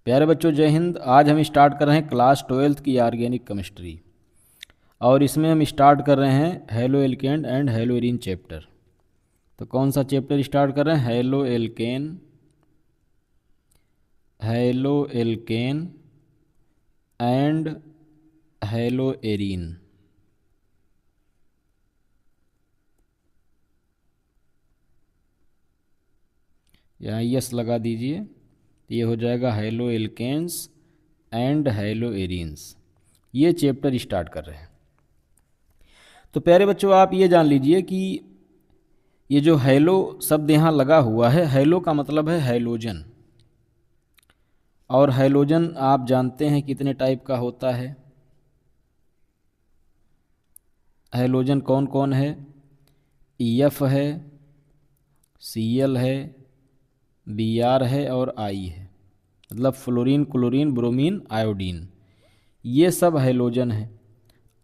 प्यारे बच्चों जय हिंद। आज हम स्टार्ट कर रहे हैं क्लास 12th की ऑर्गेनिक केमिस्ट्री और इसमें हम स्टार्ट कर रहे हैं haloalkane and haloarene chapter. तो कौन सा चैप्टर स्टार्ट कर रहे हैं? Haloalkane and haloarene. यहाँ यस लगा दीजिए, ये हो जाएगा haloalkanes and haloarenes. ये चैप्टर स्टार्ट कर रहे हैं। तो प्यारे बच्चों आप ये जान लीजिए कि ये जो हेलो शब्द यहाँ लगा हुआ है, हेलो का मतलब है हैलोजन। और हैलोजन आप जानते हैं कितने टाइप का होता है। हैलोजन कौन कौन है? EF है, Cl है, Br है और I है, मतलब फ्लोरीन, क्लोरीन, ब्रोमीन, आयोडीन। ये सब हैलोजन है।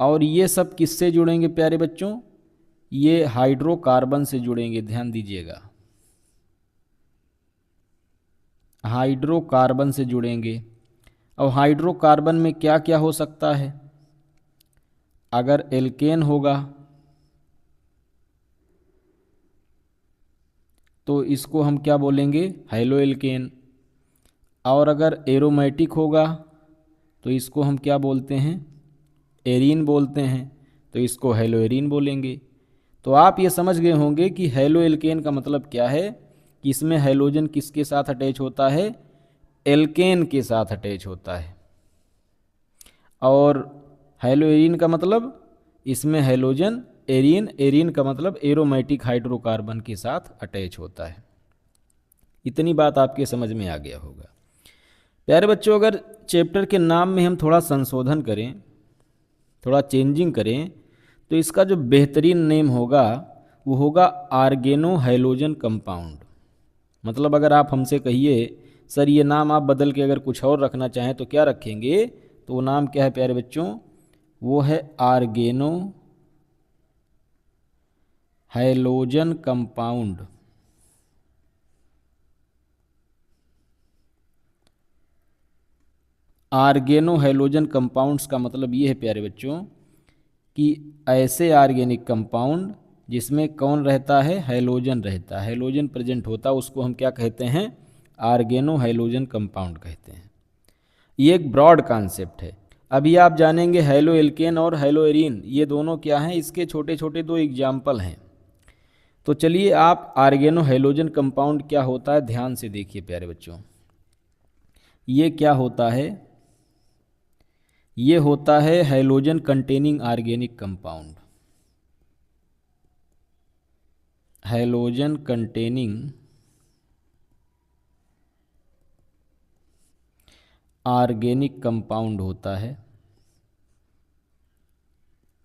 और ये सब किससे जुड़ेंगे प्यारे बच्चों? ये हाइड्रोकार्बन से जुड़ेंगे। ध्यान दीजिएगा, हाइड्रोकार्बन से जुड़ेंगे। और हाइड्रोकार्बन में क्या क्या हो सकता है? अगर एल्केन होगा तो इसको हम क्या बोलेंगे? Halo alkane. और अगर एरोमेटिक होगा तो इसको हम क्या बोलते हैं? एरीन बोलते हैं। तो इसको हेलो एरीन बोलेंगे। तो आप ये समझ गए होंगे कि हेलो एल्केन का मतलब क्या है, कि इसमें हैलोजन किसके साथ अटैच होता है? एल्केन के साथ अटैच होता है। और हेलो एरीन का मतलब इसमें हैलोजन एरीन, एरीन का मतलब एरोमेटिक हाइड्रोकार्बन के साथ अटैच होता है। इतनी बात आपके समझ में आ गया होगा। प्यारे बच्चों अगर चैप्टर के नाम में हम थोड़ा संशोधन करें, थोड़ा चेंजिंग करें, तो इसका जो बेहतरीन नेम होगा वो होगा आर्गेनो हैलोजन कंपाउंड। मतलब अगर आप हमसे कहिए सर ये नाम आप बदल के अगर कुछ और रखना चाहें तो क्या रखेंगे, तो वो नाम क्या है प्यारे बच्चों? वो है आर्गेनो हैलोजन कंपाउंड। आर्गेनो हैलोजन कंपाउंड्स का मतलब ये है प्यारे बच्चों कि ऐसे ऑर्गेनिक कंपाउंड जिसमें कौन रहता है? हैलोजन रहता है, हैलोजन प्रेजेंट होता है, उसको हम क्या कहते हैं? आर्गेनो हैलोजन कंपाउंड कहते हैं। ये एक ब्रॉड कॉन्सेप्ट है। अभी आप जानेंगे हेलो एल्केन और हेलो एरीन ये दोनों क्या हैं, इसके छोटे छोटे दो एग्जाम्पल हैं। तो चलिए आप आर्गेनो हैलोजन कंपाउंड क्या होता है ध्यान से देखिए प्यारे बच्चों। ये क्या होता है? ये होता है halogen containing organic compound. Halogen containing organic compound होता है,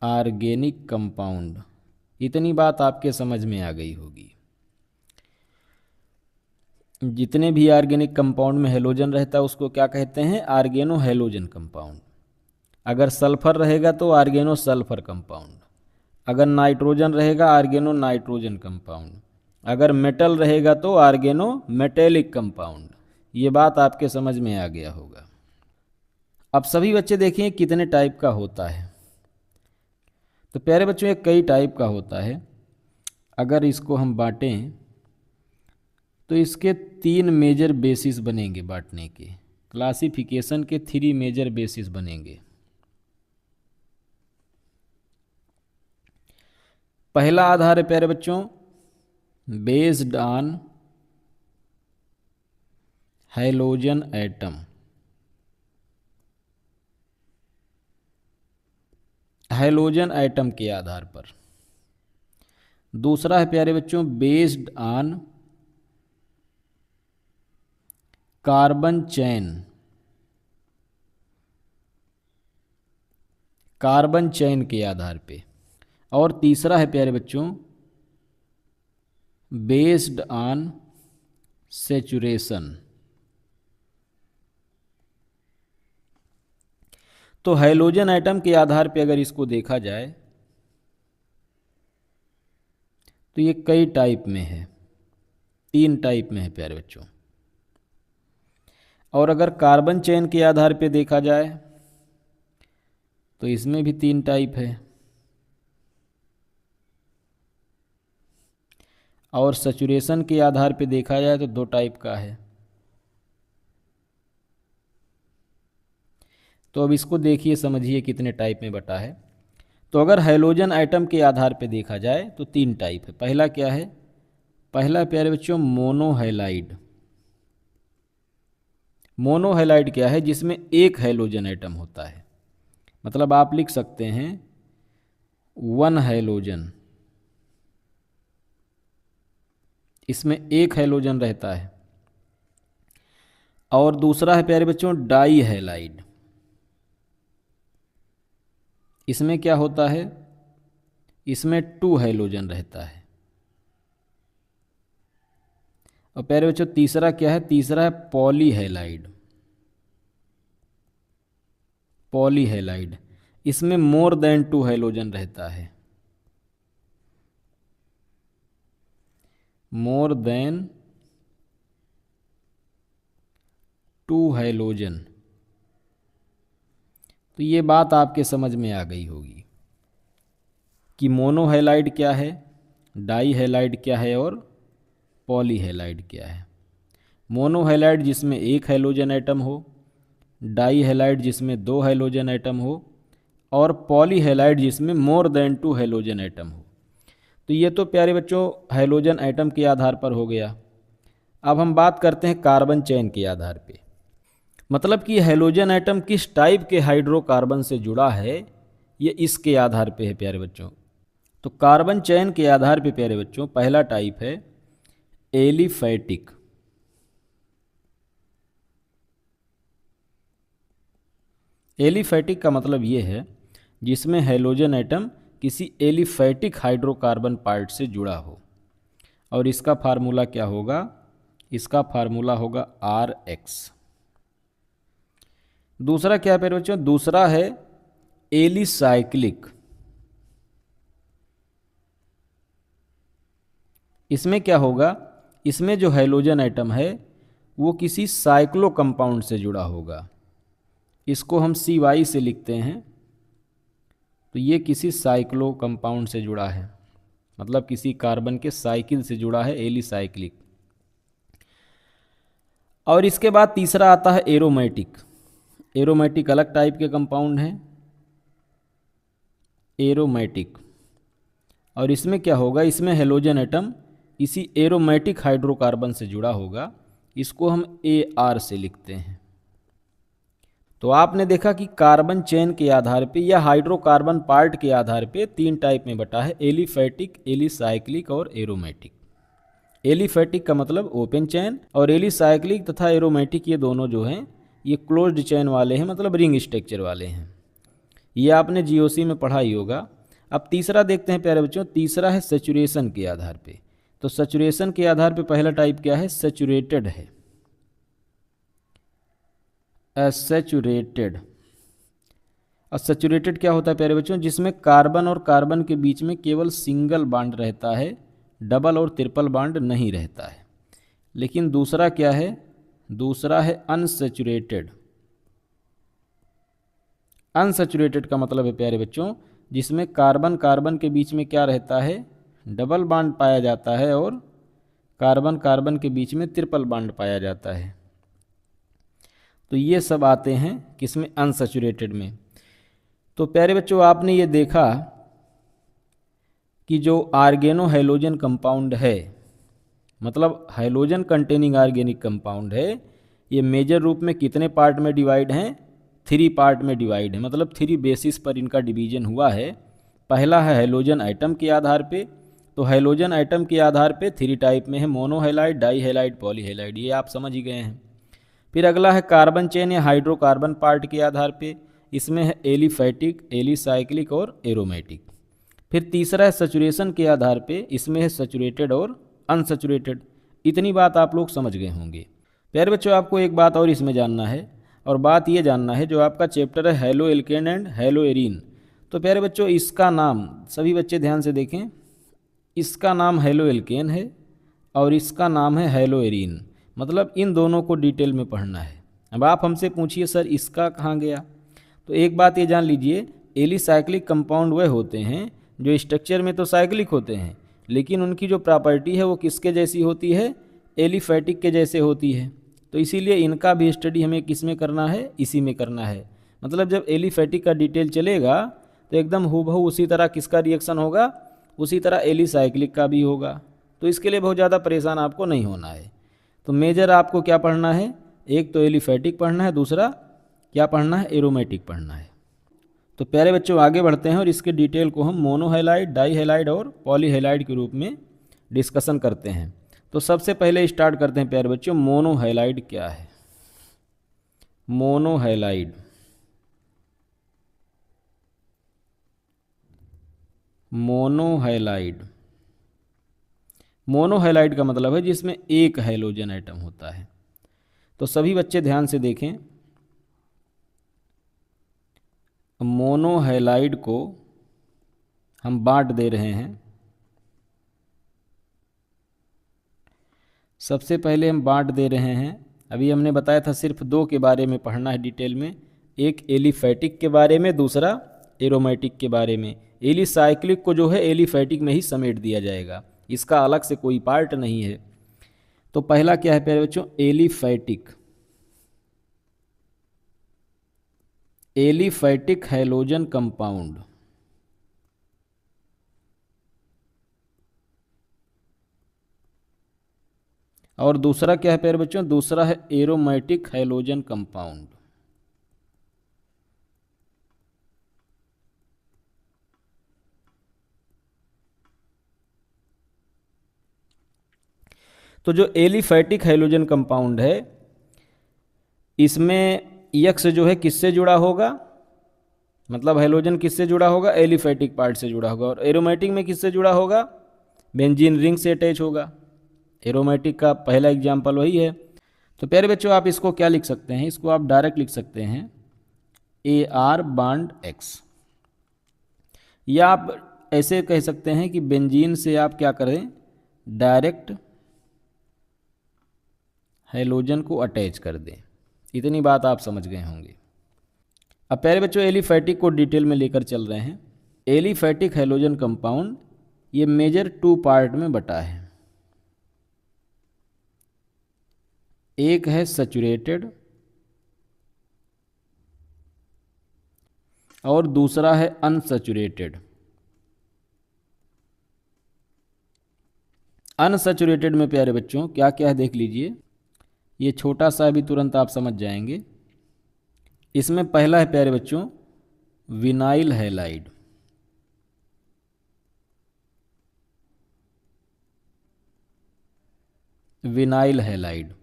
ऑर्गेनिक कंपाउंड। इतनी बात आपके समझ में आ गई होगी। जितने भी ऑर्गेनिक कंपाउंड में हैलोजन रहता है उसको क्या कहते हैं? Organohalogen compound. अगर सल्फर रहेगा तो ऑर्गेनो सल्फर कंपाउंड। अगर नाइट्रोजन रहेगा ऑर्गेनो नाइट्रोजन कंपाउंड। अगर मेटल रहेगा तो ऑर्गेनो मेटेलिक कंपाउंड। ये बात आपके समझ में आ गया होगा। अब सभी बच्चे देखिए कितने टाइप का होता है। तो प्यारे बच्चों ये कई टाइप का होता है। अगर इसको हम बांटें तो इसके 3 मेजर बेसिस बनेंगे बांटने के। क्लासिफिकेशन के 3 मेजर बेसिस बनेंगे। पहला आधार है प्यारे बच्चों based on halogen atom. Halogen atom के आधार पर। दूसरा है प्यारे बच्चों based on carbon chain. Carbon chain के आधार पे। और तीसरा है प्यारे बच्चों बेस्ड ऑन सेचुरेशन। तो हैलोजन एटम के आधार पे अगर इसको देखा जाए तो ये कई टाइप में है। 3 टाइप में है प्यारे बच्चों। और अगर कार्बन चेन के आधार पे देखा जाए तो इसमें भी 3 टाइप है, और सैचुरेशन के आधार पे देखा जाए तो 2 टाइप का है। तो अब इसको देखिए, समझिए कितने टाइप में बटा है। तो अगर हैलोजन आइटम के आधार पे देखा जाए तो 3 टाइप है। पहला क्या है? पहला प्यारे बच्चों मोनोहैलाइड। मोनोहैलाइड क्या है? जिसमें एक हैलोजन आइटम होता है, मतलब आप लिख सकते हैं 1 हैलोजन, इसमें एक हैलोजन रहता है। और दूसरा है प्यारे बच्चों डाई हैलाइड। इसमें क्या होता है? इसमें 2 हैलोजन रहता है। और प्यारे बच्चों तीसरा क्या है? तीसरा है पॉलीहैलाइड। पॉलीहैलाइड, इसमें मोर देन 2 हैलोजन रहता है। More than 2 halogen. तो ये बात आपके समझ में आ गई होगी कि मोनोहैलाइड क्या है, डाईहैलाइड क्या है और पॉलीहैलाइड क्या है। मोनोहैलाइड जिसमें एक हैलोजन एटम हो, डाईहैलाइड जिसमें 2 हैलोजन एटम हो, और पॉलीहैलाइड जिसमें मोर देन 2 हैलोजन एटम हो। तो ये तो प्यारे बच्चों हैलोजन एटम के आधार पर हो गया। अब हम बात करते हैं कार्बन चेन के आधार पे, मतलब कि हैलोजन एटम किस टाइप के हाइड्रोकार्बन से जुड़ा है, ये इसके आधार पे है प्यारे बच्चों। तो कार्बन चेन के आधार पे प्यारे बच्चों पहला टाइप है एलिफैटिक। एलिफैटिक का मतलब ये है जिसमें हैलोजन एटम किसी एलिफैटिक हाइड्रोकार्बन पार्ट से जुड़ा हो। और इसका फार्मूला क्या होगा? इसका फार्मूला होगा RX। दूसरा क्या है बच्चों? दूसरा है एलिसाइक्लिक। इसमें क्या होगा? इसमें जो हैलोजन एटम है वो किसी साइक्लो कंपाउंड से जुड़ा होगा। इसको हम CY से लिखते हैं। तो ये किसी साइक्लो कंपाउंड से जुड़ा है, मतलब किसी कार्बन के साइकिल से जुड़ा है, एलिसाइक्लिक। और इसके बाद तीसरा आता है एरोमेटिक। एरोमेटिक अलग टाइप के कंपाउंड हैं, एरोमेटिक। और इसमें क्या होगा? इसमें हैलोजन एटम किसी एरोमेटिक हाइड्रोकार्बन से जुड़ा होगा। इसको हम AR से लिखते हैं। तो आपने देखा कि कार्बन चेन के आधार पे या हाइड्रोकार्बन पार्ट के आधार पे 3 टाइप में बटा है, एलिफैटिक, एलिसाइक्लिक और एरोमेटिक। एलिफैटिक का मतलब ओपन चेन, और एलिसाइक्लिक तथा एरोमेटिक ये दोनों जो हैं ये क्लोज्ड चेन वाले हैं, मतलब रिंग स्ट्रक्चर वाले हैं। ये आपने GOC में पढ़ा ही होगा। अब तीसरा देखते हैं प्यारे बच्चों। तीसरा है सैचुरेशन के आधार पे। तो सैचुरेशन के आधार पे पहला टाइप क्या है? सैचुरेटेड है, सैचुरेटेड। और सैचुरेटेड क्या होता है प्यारे बच्चों? जिसमें कार्बन और कार्बन के बीच में केवल सिंगल बॉन्ड रहता है, डबल और ट्रिपल बॉन्ड नहीं रहता है। लेकिन दूसरा क्या है? दूसरा है अनसैचुरेटेड। अनसैचुरेटेड का मतलब है प्यारे बच्चों जिसमें कार्बन कार्बन के बीच में क्या रहता है? डबल बॉन्ड पाया जाता है, और कार्बन कार्बन के बीच में ट्रिपल बॉन्ड पाया जाता है। तो ये सब आते हैं किसमें? अनसैचुरेटेड में। तो प्यारे बच्चों आपने ये देखा कि जो आर्गेनो हैलोजन कंपाउंड है, मतलब हैलोजन कंटेनिंग ऑर्गेनिक कंपाउंड है, ये मेजर रूप में कितने पार्ट में डिवाइड हैं? 3 पार्ट में डिवाइड है, मतलब 3 बेसिस पर इनका डिवीजन हुआ है। पहला है हैलोजन आइटम के आधार पे। तो हैलोजन आइटम के आधार पे 3 टाइप में है, मोनोहैलाइड, डाईहैलाइड, पॉलीहैलाइड। ये आप समझ ही गए हैं। फिर अगला है कार्बन चेन या हाइड्रोकार्बन पार्ट के आधार पे। इसमें है एलिफैटिक, एलिसाइक्लिक और एरोमेटिक। फिर तीसरा है सैचुरेशन के आधार पे। इसमें है सैचुरेटेड और अनसैचुरेटेड। इतनी बात आप लोग समझ गए होंगे। प्यारे बच्चों आपको एक बात और इसमें जानना है, और बात ये जानना है जो आपका चैप्टर है hello alkene and hello arene. तो प्यारे बच्चों इसका नाम, सभी बच्चे ध्यान से देखें, इसका नाम हैलो एल्केन है और इसका नाम है हैलो एरीन। मतलब इन दोनों को डिटेल में पढ़ना है। अब आप हमसे पूछिए सर इसका कहाँ गया। तो एक बात ये जान लीजिए, एलिसाइक्लिक कंपाउंड वह होते हैं जो स्ट्रक्चर में तो साइक्लिक होते हैं, लेकिन उनकी जो प्रॉपर्टी है वो किसके जैसी होती है, एलिफैटिक के जैसे होती है। तो इसीलिए इनका भी स्टडी हमें किस में करना है, इसी में करना है। मतलब जब एलिफैटिक का डिटेल चलेगा तो एकदम हूबहू उसी तरह किसका रिएक्शन होगा, उसी तरह एलिसाइक्लिक का भी होगा। तो इसके लिए बहुत ज़्यादा परेशान आपको नहीं होना है। तो मेजर आपको क्या पढ़ना है, एक तो एलिफैटिक पढ़ना है, दूसरा क्या पढ़ना है, एरोमेटिक पढ़ना है। तो प्यारे बच्चों आगे बढ़ते हैं और इसके डिटेल को हम मोनोहैलाइड, डाईहैलाइड और पॉलीहैलाइड के रूप में डिस्कशन करते हैं। तो सबसे पहले स्टार्ट करते हैं प्यारे बच्चों, मोनोहैलाइड क्या है। मोनोहैलाइड, मोनोहैलाइड, मोनोहैलाइड का मतलब है जिसमें एक हैलोजन एटम होता है। तो सभी बच्चे ध्यान से देखें, मोनोहैलाइड को हम बांट दे रहे हैं। सबसे पहले हम बांट दे रहे हैं, अभी हमने बताया था सिर्फ दो के बारे में पढ़ना है डिटेल में, एक एलिफैटिक के बारे में, दूसरा एरोमेटिक के बारे में। एलिसाइक्लिक को जो है एलिफैटिक में ही समेट दिया जाएगा, इसका अलग से कोई पार्ट नहीं है। तो पहला क्या है प्यारे बच्चों, एलिफैटिक। Aliphatic halogen compound. और दूसरा क्या है प्यारे बच्चों, दूसरा है एरोमेटिक हैलोजन कंपाउंड। तो जो एलिफैटिक हैलोजन कंपाउंड है इसमें यक्स जो है किससे जुड़ा होगा, मतलब हैलोजन किससे जुड़ा होगा, एलिफैटिक पार्ट से जुड़ा होगा। और एरोमेटिक में किससे जुड़ा होगा, बेंजीन रिंग से अटैच होगा। एरोमेटिक का पहला एग्जाम्पल वही है। तो प्यारे बच्चों आप इसको क्या लिख सकते हैं, इसको आप डायरेक्ट लिख सकते हैं AR बॉन्ड X, या आप ऐसे कह सकते हैं कि बेंजीन से आप क्या करें, डायरेक्ट हैलोजन को अटैच कर दें। इतनी बात आप समझ गए होंगे। अब प्यारे बच्चों एलिफैटिक को डिटेल में लेकर चल रहे हैं। एलिफैटिक हैलोजन कंपाउंड ये मेजर 2 पार्ट में बटा है। एक है सैचुरेटेड और दूसरा है अनसैचुरेटेड। अनसैचुरेटेड में प्यारे बच्चों क्या क्या है देख लीजिए, ये छोटा सा भी तुरंत आप समझ जाएंगे। इसमें पहला है प्यारे बच्चों विनाइल हैलाइड। विनाइल हैलाइड,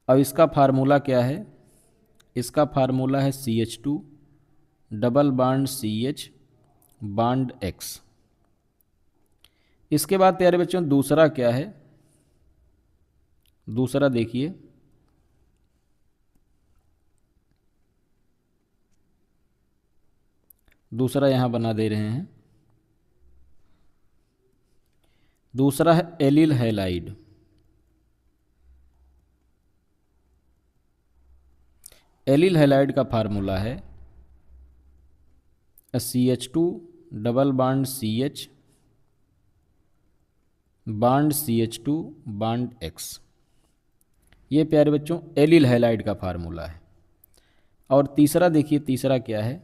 अब इसका फार्मूला क्या है, इसका फार्मूला है CH2 double bond CH bond X। इसके बाद प्यारे बच्चों दूसरा क्या है, दूसरा देखिए दूसरा यहां बना दे रहे हैं, दूसरा है एलिल हैलाइड। एलिल हैलाइड का फार्मूला है CH2 double bond CH bond CH2 bond X। ये प्यारे बच्चों एलिल हैलाइड का फार्मूला है। और तीसरा देखिए, तीसरा क्या है,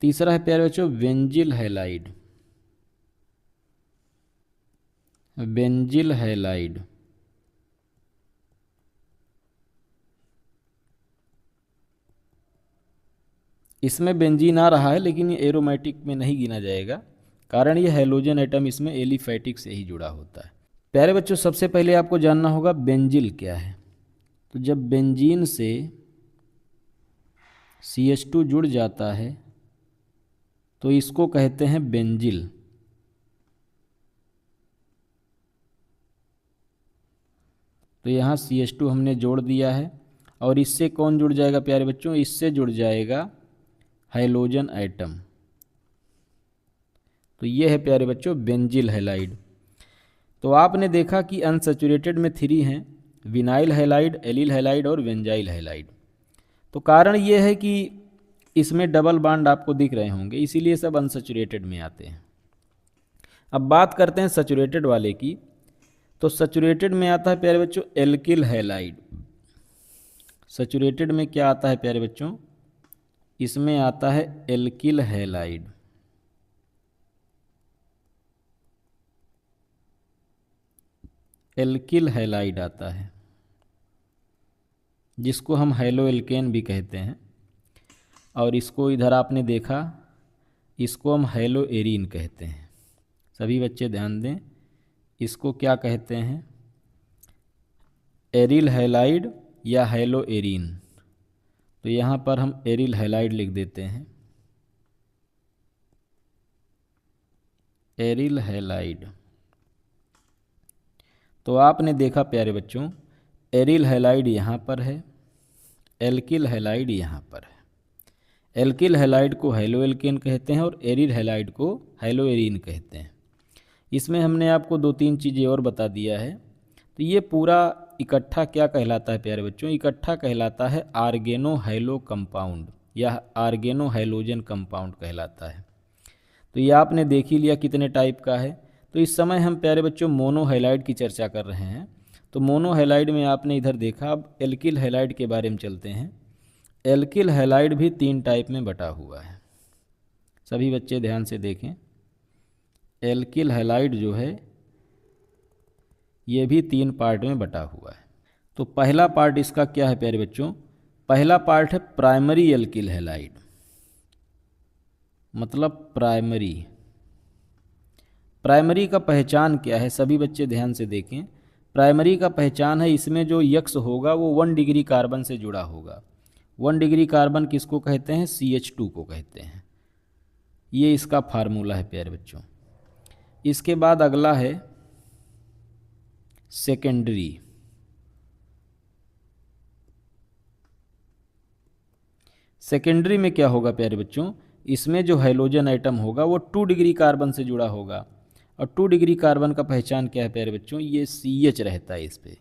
तीसरा है प्यारे बच्चों बेंजिल हैलाइड। बेंजिल हैलाइड, इसमें बेंजीन आ रहा है लेकिन ये एरोमेटिक में नहीं गिना जाएगा, कारण ये हैलोजन एटम इसमें एलिफैटिक से ही जुड़ा होता है। प्यारे बच्चों सबसे पहले आपको जानना होगा बेंजिल क्या है। तो जब बेंजीन से CH2 जुड़ जाता है तो इसको कहते हैं बेंजिल। तो यहाँ CH2 हमने जोड़ दिया है और इससे कौन जुड़ जाएगा प्यारे बच्चों, इससे जुड़ जाएगा हैलोजन एटम। तो ये है प्यारे बच्चों बेंजिल हैलाइड। तो आपने देखा कि अनसैचुरेटेड में 3 हैं विनाइल हैलाइड, एलिल हैलाइड और बेंजाइल हैलाइड। तो कारण ये है कि इसमें डबल बॉन्ड आपको दिख रहे होंगे, इसीलिए सब अनसैचुरेटेड में आते हैं। अब बात करते हैं सैचुरेटेड वाले की। तो सैचुरेटेड में आता है प्यारे बच्चों एल्किल हैलाइड। सैचुरेटेड में क्या आता है प्यारे बच्चों, इसमें आता है एल्किल हैलाइड। एल्किल हैलाइड आता है, जिसको हम हैलो एल्केन भी कहते हैं। और इसको इधर आपने देखा, इसको हम हैलो एरीन कहते हैं। सभी बच्चे ध्यान दें, इसको क्या कहते हैं, एरिल हैलाइड या हैलो एरीन। तो यहाँ पर हम एरिल हैलाइड लिख देते हैं, एरिल हैलाइड। तो आपने देखा प्यारे बच्चों, एरिल हैलाइड यहाँ पर है, एल्किल हैलाइड यहाँ पर है। एल्किल हैलाइड को हैलो एल्केन कहते हैं और एरिल हैलाइड को हैलो एरीन कहते हैं। इसमें हमने आपको 2-3 चीज़ें और बता दिया है। तो ये पूरा इकट्ठा क्या कहलाता है प्यारे बच्चों, इकट्ठा कहलाता है आर्गेनो हैलो कंपाउंड या आर्गेनो हैलोजन कंपाउंड कहलाता है। तो ये आपने देख ही लिया कितने टाइप का है। तो इस समय हम प्यारे बच्चों मोनो हैलाइड की चर्चा कर रहे हैं। तो मोनो हैलाइड में आपने इधर देखा, अब एल्किल हैलाइड के बारे में चलते हैं। एल्किल हैलाइड भी 3 टाइप में बटा हुआ है। सभी बच्चे ध्यान से देखें, एल्किल हैलाइड जो है ये भी 3 पार्ट में बटा हुआ है। तो पहला पार्ट इसका क्या है प्यारे बच्चों, पहला पार्ट है प्राइमरी एल्किल हैलाइड, मतलब प्राइमरी। प्राइमरी का पहचान क्या है, सभी बच्चे ध्यान से देखें। प्राइमरी का पहचान है, इसमें जो यक्स होगा वो 1 डिग्री कार्बन से जुड़ा होगा। 1 डिग्री कार्बन किसको कहते हैं, CH2 को कहते हैं। ये इसका फार्मूला है प्यारे बच्चों। इसके बाद अगला है सेकेंडरी। सेकेंडरी में क्या होगा प्यारे बच्चों, इसमें जो हैलोजन आइटम होगा वो 2 डिग्री कार्बन से जुड़ा होगा। और 2 डिग्री कार्बन का पहचान क्या है प्यारे बच्चों, ये CH रहता है इस पे।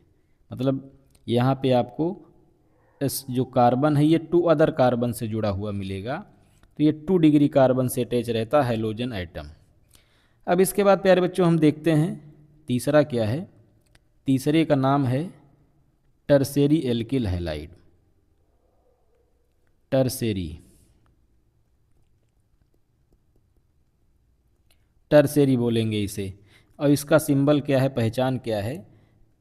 मतलब यहाँ पे आपको इस जो कार्बन है ये 2 अदर कार्बन से जुड़ा हुआ मिलेगा। तो ये 2 डिग्री कार्बन से अटैच रहता है हैलोजन आइटम। अब इसके बाद प्यारे बच्चों हम देखते हैं तीसरा क्या है। तीसरे का नाम है टर्सेरी एल्किल हैलाइड। टर्सेरी बोलेंगे इसे। और इसका सिंबल क्या है, पहचान क्या है,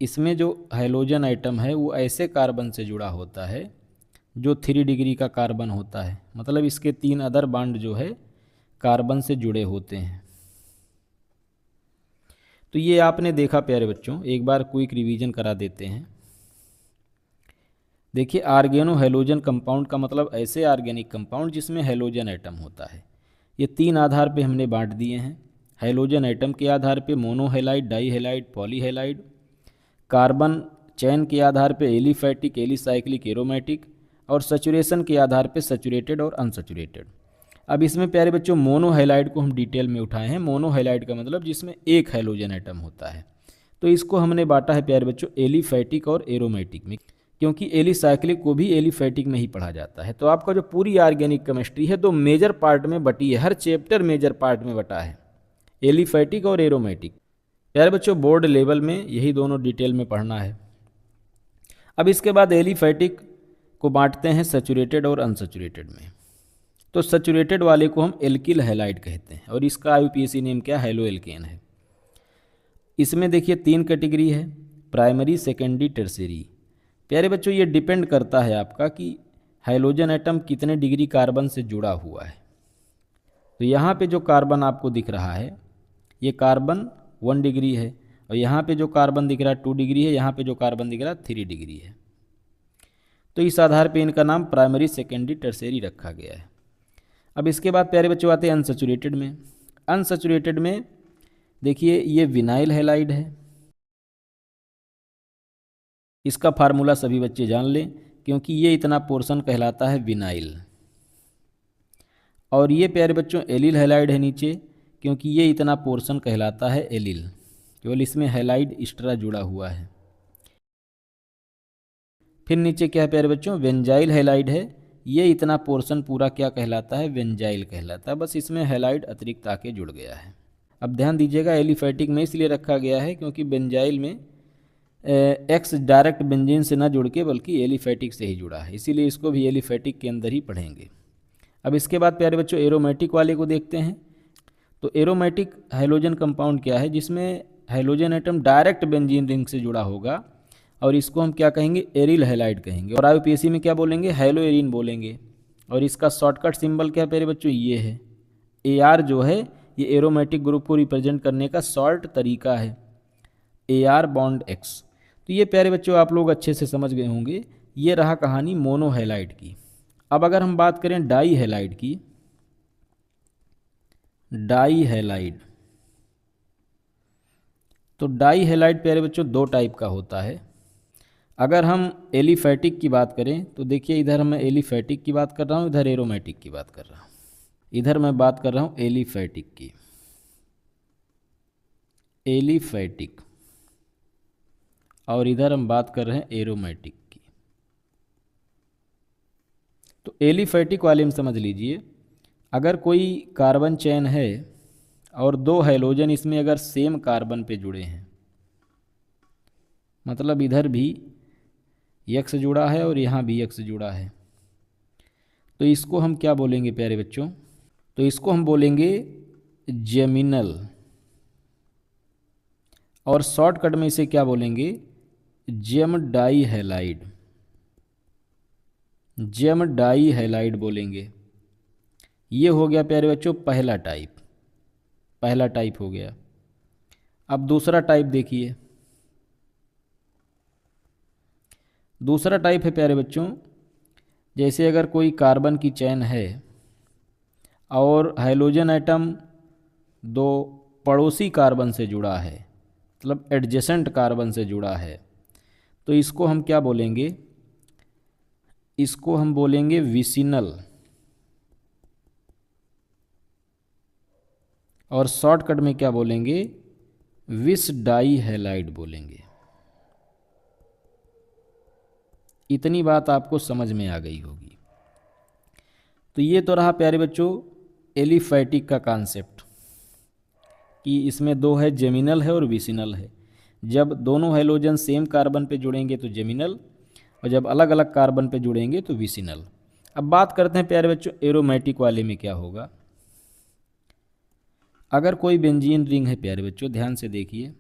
इसमें जो हैलोजन आइटम है वो ऐसे कार्बन से जुड़ा होता है जो 3 डिग्री का कार्बन होता है। मतलब इसके 3 अदर बॉन्ड जो है कार्बन से जुड़े होते हैं। तो ये आपने देखा प्यारे बच्चों, एक बार क्विक रिवीजन करा देते हैं। देखिए, आर्गेनो हैलोजन कंपाउंड का मतलब ऐसे ऑर्गेनिक कंपाउंड जिसमें हैलोजन एटम होता है। ये 3 आधार पे हमने बांट दिए हैं। हैलोजन एटम के आधार पे monohalide, dihalide, polyhalide. Carbon chain के आधार पे एलिफैटिक, एलिसाइक्लिक, एरोमेटिक। और सैचुरेशन के आधार पे सैचुरेटेड और अनसैचुरेटेड। अब इसमें प्यारे बच्चों मोनो हैलाइड को हम डिटेल में उठाए हैं। मोनो हैलाइड का मतलब जिसमें एक हैलोजन एटम होता है। तो इसको हमने बांटा है प्यारे बच्चों एलिफैटिक और एरोमेटिक में, क्योंकि एलिसाइक्लिक को भी एलिफैटिक में ही पढ़ा जाता है। तो आपका जो पूरी ऑर्गेनिक केमिस्ट्री है 2 मेजर पार्ट में बटी है, हर चैप्टर मेजर पार्ट में बटा है, एलिफैटिक और एरोमेटिक। प्यारे बच्चों बोर्ड लेवल में यही दोनों डिटेल में पढ़ना है। अब इसके बाद एलिफैटिक को बांटते हैं सैचुरेटेड और अनसैचुरेटेड में। तो सैचुरेटेड वाले को हम एल्किल हैलाइड कहते हैं और इसका IUPAC नेम क्या, हैलो एल्केन है। इसमें देखिए 3 कैटेगरी है, प्राइमरी, सेकेंडरी, टर्शियरी। प्यारे बच्चों ये डिपेंड करता है आपका कि हाइड्रोजन एटम कितने डिग्री कार्बन से जुड़ा हुआ है। तो यहाँ पे जो कार्बन आपको दिख रहा है ये कार्बन 1 डिग्री है, और यहाँ पे जो कार्बन दिख रहा है 2 डिग्री है, यहाँ पे जो कार्बन दिख रहा है 3 डिग्री है। तो इस आधार पे इनका नाम प्राइमरी, सेकेंडरी, टर्शियरी रखा गया है। अब इसके बाद प्यारे बच्चों आते हैं अनसैचुरेटेड में। अनसैचुरेटेड में देखिए ये विनाइल हैलाइड है। इसका फार्मूला सभी बच्चे जान लें, क्योंकि ये इतना पोर्शन कहलाता है विनाइल। और ये प्यारे बच्चों एलिल हैलाइड है नीचे, क्योंकि ये इतना पोर्शन कहलाता है एलिल, केवल इसमें हैलाइड एक्स्ट्रा जुड़ा हुआ है। फिर नीचे क्या है प्यारे बच्चों, बेंजाइल हैलाइड है। ये इतना पोर्शन पूरा क्या कहलाता है, बेंजाइल कहलाता है। बस इसमें हैलाइड अतिरिक्त आके जुड़ गया है। अब ध्यान दीजिएगा, एलिफैटिक में इसलिए रखा गया है क्योंकि बेंजाइल में एक्स डायरेक्ट बेंजीन से ना जुड़ के बल्कि एलिफैटिक से ही जुड़ा है, इसीलिए इसको भी एलिफैटिक के अंदर ही पढ़ेंगे। अब इसके बाद प्यारे बच्चों एरोमेटिक वाले को देखते हैं। तो एरोमेटिक हाइड्रोजन कंपाउंड क्या है, जिसमें hydrogen atom direct benzene ring से जुड़ा होगा, और इसको हम क्या कहेंगे, एरिल हैलाइड कहेंगे। और आईयूपीएसी में क्या बोलेंगे, हैलोएरिन बोलेंगे। और इसका शॉर्टकट सिंबल क्या है प्यारे बच्चों, ये है AR जो है, ये एरोमेटिक ग्रुप को रिप्रेजेंट करने का शॉर्ट तरीका है, AR बॉन्ड X। तो ये प्यारे बच्चों आप लोग अच्छे से समझ गए होंगे। ये रहा कहानी मोनोहैलाइड की। अब अगर हम बात करें डाई हैलाइड की, डाई हैलाइड, तो डाई हैलाइड प्यारे बच्चों दो टाइप का होता है। अगर हम एलिफैटिक की बात करें तो देखिए, इधर मैं एलिफैटिक की बात कर रहा हूँ, इधर एरोमेटिक की बात कर रहा हूँ। इधर मैं बात कर रहा हूँ एलिफैटिक की, एलिफैटिक, और इधर हम बात कर रहे हैं एरोमेटिक की। तो एलिफैटिक वाले में समझ लीजिए, अगर कोई कार्बन चेन है और दो हैलोजन इसमें अगर सेम कार्बन पे जुड़े हैं, मतलब इधर भी X जुड़ा है और यहाँ भी X जुड़ा है, तो इसको हम क्या बोलेंगे प्यारे बच्चों, तो इसको हम बोलेंगे जेमिनल, और शॉर्टकट में इसे क्या बोलेंगे, gem dihalide, gem dihalide बोलेंगे। ये हो गया प्यारे बच्चों पहला टाइप, पहला टाइप हो गया। अब दूसरा टाइप देखिए, दूसरा टाइप है प्यारे बच्चों, जैसे अगर कोई कार्बन की चेन है और हाइड्रोजन एटम दो पड़ोसी कार्बन से जुड़ा है, मतलब एडजेसेंट कार्बन से जुड़ा है, तो इसको हम क्या बोलेंगे, इसको हम बोलेंगे विसिनल, और शॉर्टकट में क्या बोलेंगे, विस डाई हैलाइड बोलेंगे। इतनी बात आपको समझ में आ गई होगी। तो ये तो रहा प्यारे बच्चों एलिफैटिक का कॉन्सेप्ट, कि इसमें दो है, जेमिनल है और विसिनल है। जब दोनों हैलोजन सेम कार्बन पे जुड़ेंगे तो जेमिनल, और जब अलग अलग कार्बन पे जुड़ेंगे तो विसिनल। अब बात करते हैं प्यारे बच्चों एरोमेटिक वाले में क्या होगा। अगर कोई बेंजीन रिंग है प्यारे बच्चों, ध्यान से देखिए,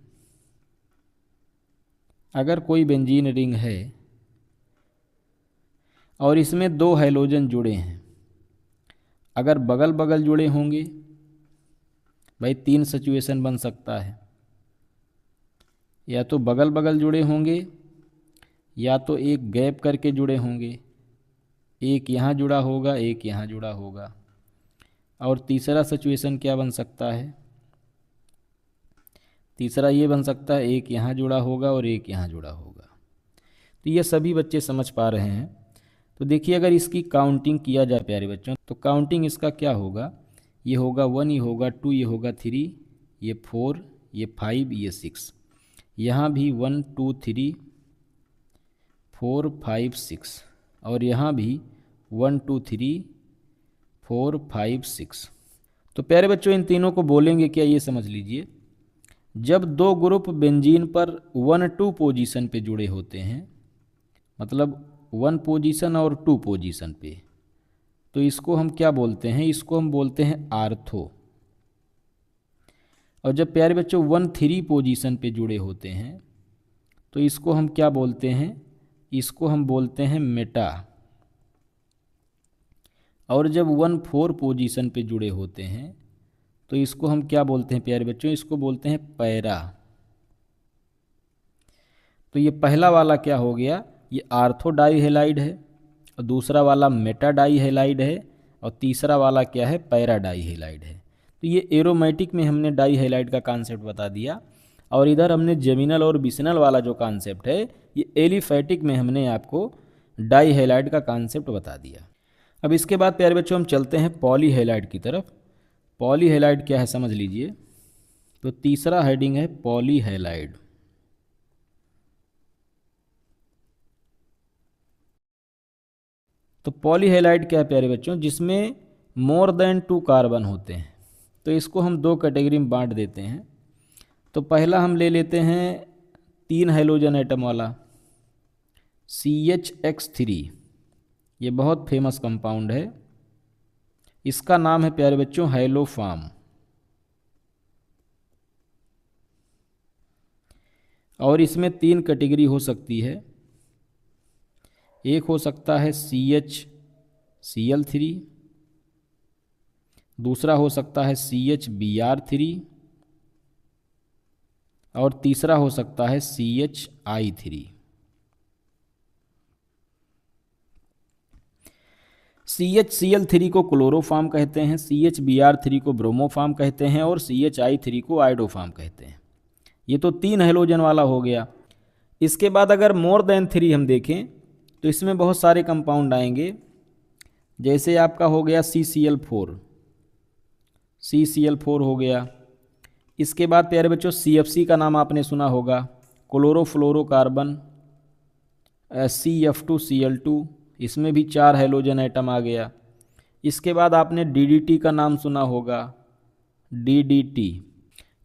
अगर कोई बेंजीन रिंग है और इसमें दो हैलोजन जुड़े हैं, अगर बगल बगल जुड़े होंगे, भाई तीन सिचुएशन बन सकता है, या तो बगल बगल जुड़े होंगे, या तो एक गैप करके जुड़े होंगे, एक यहाँ जुड़ा होगा एक यहाँ जुड़ा होगा, और तीसरा सिचुएशन क्या बन सकता है, तीसरा ये बन सकता है एक यहाँ जुड़ा होगा और एक यहाँ जुड़ा होगा। तो ये सभी बच्चे समझ पा रहे हैं। तो देखिए अगर इसकी काउंटिंग किया जाए प्यारे बच्चों, तो काउंटिंग इसका क्या होगा, ये होगा 1, ये होगा 2, ये होगा 3, ये 4, ये 5, ये 6, यहाँ भी 1 2 3 4 5 6, और यहाँ भी 1 2 3 4 5 6। तो प्यारे बच्चों इन तीनों को बोलेंगे क्या, ये समझ लीजिए। जब दो ग्रुप बेंजीन पर 1 2 पोजीशन पे जुड़े होते हैं, मतलब 1 पोजीशन और 2 पोजीशन पे, तो इसको हम क्या बोलते हैं, इसको हम बोलते हैं आर्थो। और जब प्यारे बच्चों 1 3 पोजीशन पे जुड़े होते हैं, तो इसको हम क्या बोलते हैं, इसको हम बोलते हैं मेटा। और जब 1 4 पोजीशन पे जुड़े होते हैं, तो इसको हम क्या बोलते हैं प्यारे बच्चों, इसको बोलते हैं पैरा। तो ये पहला वाला क्या हो गया, ये आर्थो डाई हैलाइड है, और दूसरा वाला मेटा डाई हैलाइड है, और तीसरा वाला क्या है, पैरा डाई हैलाइड है। तो ये एरोमेटिक में हमने डाई हैलाइड का कॉन्सेप्ट बता दिया, और इधर हमने जेमिनल और विसिनल वाला जो कॉन्सेप्ट है, ये एलिफैटिक में हमने आपको डाई हैलाइड का कॉन्सेप्ट बता दिया। अब इसके बाद प्यारे बच्चों हम चलते हैं पॉली हैलाइड की तरफ। पॉली हैलाइड क्या है समझ लीजिए। तो तीसरा हेडिंग है पॉली हैलाइड। तो पॉलीहेलाइड क्या है प्यारे बच्चों, जिसमें मोर देन 2 कार्बन होते हैं। तो इसको हम 2 कैटेगरी में बांट देते हैं। तो पहला हम ले लेते हैं 3 हाइड्रोजन एटम वाला CHX3। ये बहुत फेमस कंपाउंड है, इसका नाम है प्यारे बच्चों हाइलोफार्म। और इसमें 3 कैटेगरी हो सकती है। एक हो सकता है CHCl3, दूसरा हो सकता है CHBr3 और तीसरा हो सकता है CHI3। CHCl3 को क्लोरोफार्म कहते हैं, CHBr3 को ब्रोमोफार्म कहते हैं और CHI3 को आइडोफार्म कहते हैं। ये तो 3 हैलोजन वाला हो गया। इसके बाद अगर मोर देन 3 हम देखें तो इसमें बहुत सारे कंपाउंड आएंगे। जैसे आपका हो गया CCl4 हो गया। इसके बाद प्यारे बच्चों CFC का नाम आपने सुना होगा, क्लोरोफ्लोरोकार्बन, CF2Cl2, इसमें भी 4 हैलोजन एटम आ गया। इसके बाद आपने DDT का नाम सुना होगा, DDT।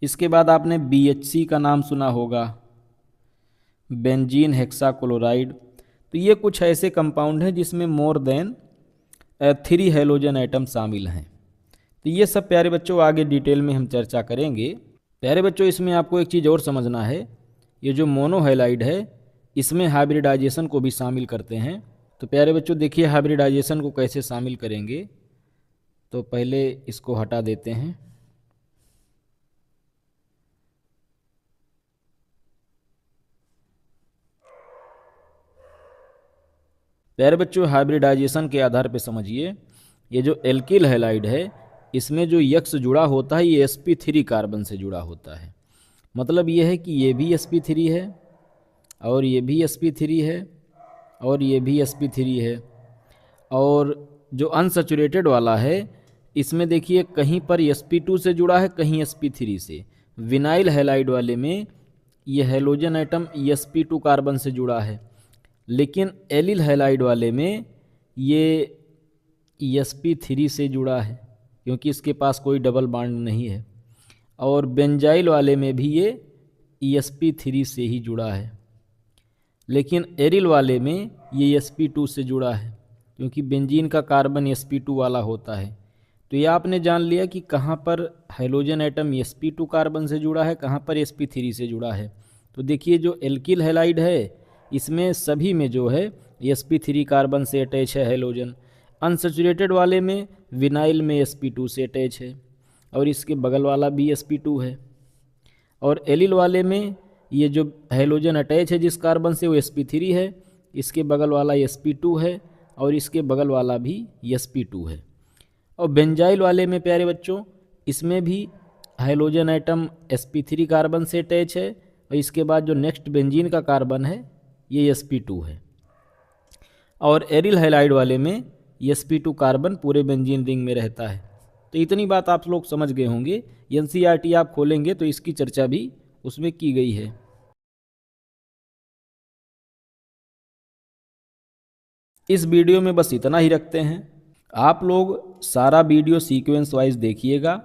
इसके बाद आपने BHC का नाम सुना होगा, बेंजीन हेक्साक्लोराइड। तो ये कुछ ऐसे कंपाउंड हैं जिसमें मोर देन 3 हैलोजन एटम शामिल हैं। तो ये सब प्यारे बच्चों आगे डिटेल में हम चर्चा करेंगे। प्यारे बच्चों इसमें आपको एक चीज़ और समझना है, ये जो मोनोहैलाइड है इसमें हाइब्रिडाइजेशन को भी शामिल करते हैं। तो प्यारे बच्चों देखिए हाइब्रिडाइजेशन को कैसे शामिल करेंगे। तो पहले इसको हटा देते हैं। प्यारे बच्चों हाइब्रिडाइजेशन के आधार पर समझिए, ये जो एल्किल हैलाइड है इसमें जो यक्स जुड़ा होता है ये sp3 कार्बन से जुड़ा होता है। मतलब ये है कि ये भी sp3 है और ये भी sp3 है और ये भी sp3 है। और जो अनसैचुरेटेड वाला है इसमें देखिए कहीं पर sp2 से जुड़ा है, कहीं sp3 से। विनाइल हैलाइड वाले में ये हैलोजन एटम sp2 कार्बन से जुड़ा है, लेकिन एलिल हैलाइड वाले में ये sp3 से जुड़ा है क्योंकि इसके पास कोई डबल बॉन्ड नहीं है। और बेंजाइल वाले में भी ये sp3 से ही जुड़ा है, लेकिन एरिल वाले में ये sp2 से जुड़ा है क्योंकि बेंजीन का कार्बन sp2 वाला होता है। तो ये आपने जान लिया कि कहाँ पर हैलोजन एटम sp2 कार्बन से जुड़ा है, कहाँ पर sp3 से जुड़ा है। तो देखिए जो एल्किल हैलाइड है इसमें सभी में जो है sp3 कार्बन से अटैच है हैलोजन। अनसैचुरेटेड वाले में विनाइल में sp2 से अटैच है और इसके बगल वाला भी sp2 है। और एलिल वाले में ये जो हैलोजन अटैच है जिस कार्बन से वो sp3 है, इसके बगल वाला sp2 है और इसके बगल वाला भी sp2 है। और बेंजाइल वाले में प्यारे बच्चों इसमें भी हैलोजन एटम sp3 कार्बन से अटैच है और इसके बाद जो नेक्स्ट बेंजीन का कार्बन है ये sp2 है। और एरिल हैलाइड वाले में sp2 कार्बन पूरे बेंजीन रिंग में रहता है। तो इतनी बात आप लोग समझ गए होंगे। NCERT आप खोलेंगे तो इसकी चर्चा भी उसमें की गई है। इस वीडियो में बस इतना ही रखते हैं। आप लोग सारा वीडियो सीक्वेंस वाइज देखिएगा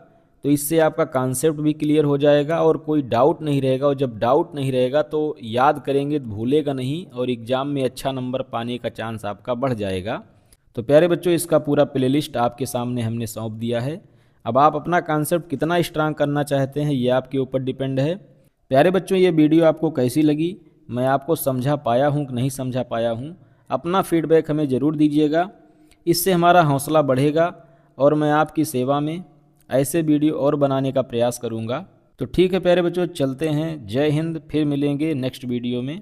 तो इससे आपका कॉन्सेप्ट भी क्लियर हो जाएगा और कोई डाउट नहीं रहेगा। और जब डाउट नहीं रहेगा तो याद करेंगे तो भूलेगा नहीं और एग्ज़ाम में अच्छा नंबर पाने का चांस आपका बढ़ जाएगा। तो प्यारे बच्चों इसका पूरा प्लेलिस्ट आपके सामने हमने सौंप दिया है। अब आप अपना कॉन्सेप्ट कितना स्ट्रांग करना चाहते हैं ये आपके ऊपर डिपेंड है। प्यारे बच्चों ये वीडियो आपको कैसी लगी, मैं आपको समझा पाया हूँ कि नहीं समझा पाया हूँ, अपना फीडबैक हमें ज़रूर दीजिएगा। इससे हमारा हौसला बढ़ेगा और मैं आपकी सेवा में ऐसे वीडियो और बनाने का प्रयास करूँगा। तो ठीक है प्यारे बच्चों चलते हैं। जय हिंद, फिर मिलेंगे नेक्स्ट वीडियो में।